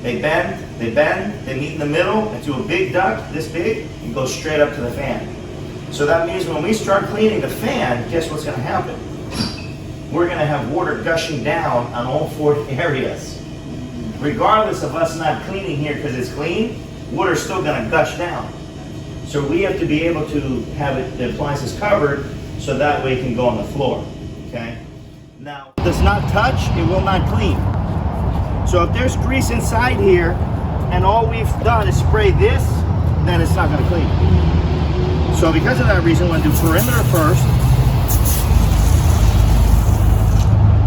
They bend, they meet in the middle into a big duct, this big, and go straight up to the fan. So that means when we start cleaning the fan, guess what's gonna happen? We're gonna have water gushing down on all 4 areas. Regardless of us not cleaning here because it's clean, water's still gonna gush down. So we have to be able to have the appliances covered so that way it can go on the floor, okay? Now, if it does not touch, it will not clean. So if there's grease inside here and all we've done is spray this, then it's not gonna clean. So because of that reason, we're gonna do perimeter first,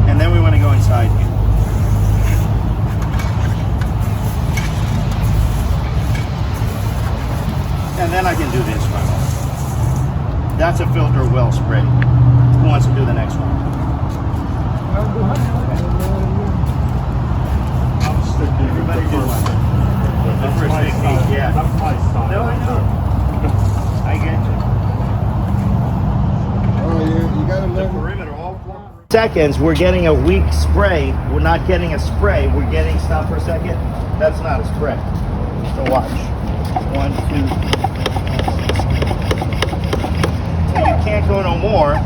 and then we wanna go inside here. And then I can do this one. That's a filter well spray. Who wants to do the next one? Everybody do one. The first technique, yeah. No, I know. I get you. Oh, you gotta The perimeter, all 4 seconds, we're getting a weak spray. We're not getting a spray. We're getting, stop for a second. That's not a spray. So watch. 1, 2. You can't go no more,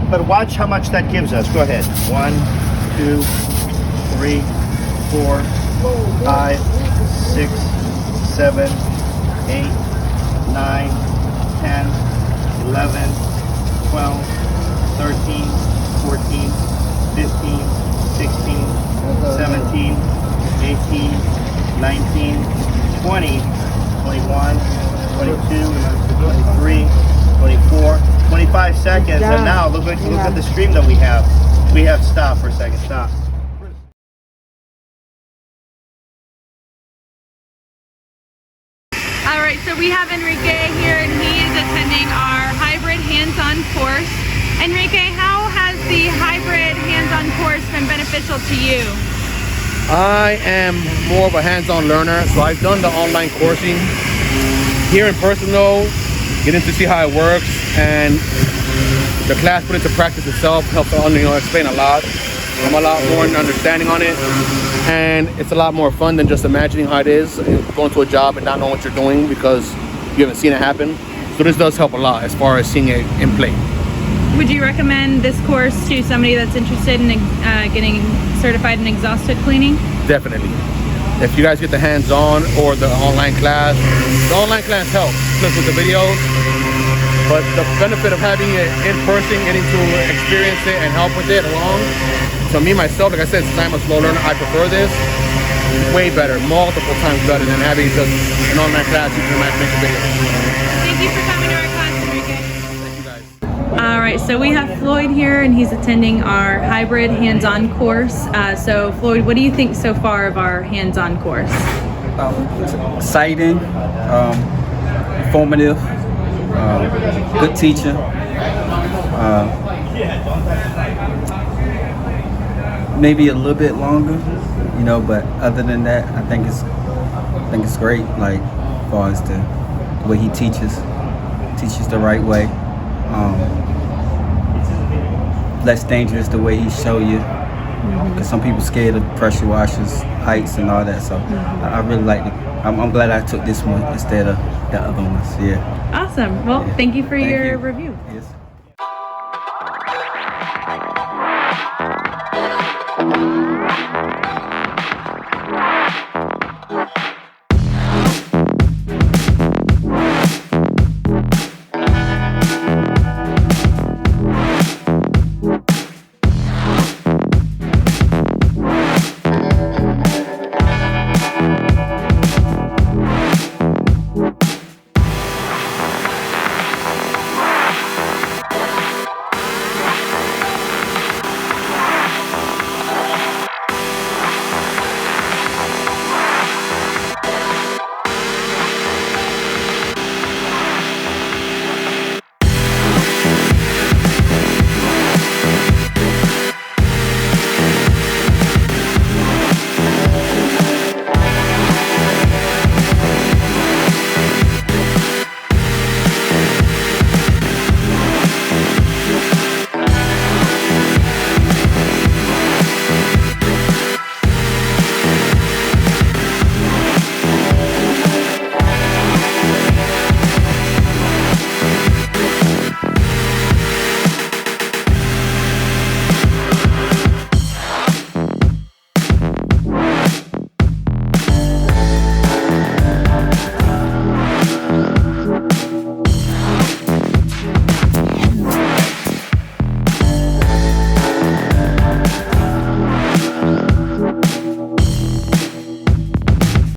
but watch how much that gives us. Go ahead. 1, 2, 3, 4, 5, 6, 7, 8, 9, 10, 11, 12, 13, 14, 15, 16, 17, 18, 19, 20, 21, 22, 23, 24, 25 seconds, and now look at the stream that we have. We have, stop for a second, stop. All right, so we have Enrique here, and he is attending our hybrid hands-on course. Enrique, how has the hybrid hands-on course been beneficial to you? I am more of a hands-on learner, so I've done the online coursing. Here in person though, getting to see how it works, and the class put into practice itself helps explain a lot. I'm a lot more in understanding on it, and it's a lot more fun than just imagining how it is going to a job and not knowing what you're doing because you haven't seen it happen. So this does help a lot as far as seeing it in play. Would you recommend this course to somebody that's interested in getting certified in exhaust hood cleaning? Definitely. If you guys get the hands-on or the online class helps, plus with the videos. But the benefit of having it in person, getting to experience it and help with it along. So me, myself, like I said, since I'm a slow learner, I prefer this. Way better, multiple times better than having just an online class you can imagine make a video. Thank you for coming to our class, Enrique. Thank you guys. All right, so we have Floyd here, and he's attending our hybrid hands-on course. So Floyd, what do you think so far of our hands-on course? It's exciting, informative, good teacher. Maybe a little bit longer, but other than that, I think it's great. Like, as far as the way he teaches the right way. Less dangerous the way he show you, because some people scared of pressure washers, heights, and all that. So I really like it. I'm glad I took this one instead of the other ones. Yeah. Awesome. Well, thank you for your review. Yes.